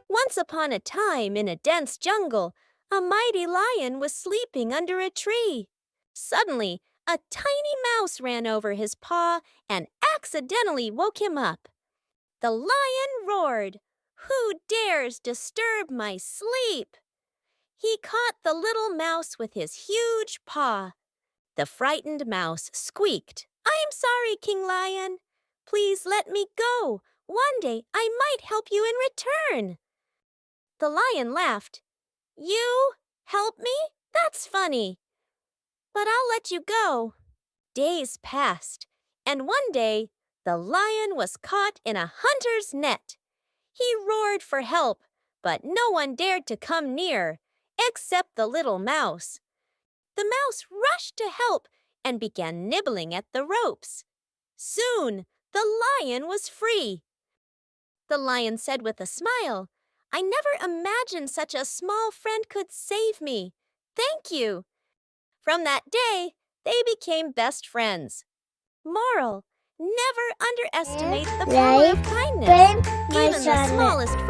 Once upon a time, in a dense jungle, a mighty lion was sleeping under a tree. Suddenly, a tiny mouse ran over his paw and accidentally woke him up. The lion roared, "Who dares disturb my sleep?" He caught the little mouse with his huge paw. The frightened mouse squeaked, "I am sorry, King Lion. Please let me go. One day I might help you in return." The lion laughed. "You help me? That's funny. But I'll let you go." Days passed, and one day the lion was caught in a hunter's net. He roared for help, but no one dared to come near, except the little mouse. The mouse rushed to help and began nibbling at the ropes. Soon, the lion was free. The lion said with a smile, "I never imagined such a small friend could save me. Thank you." From that day, they became best friends. Moral: never underestimate the power of kindness. Even the smallest friend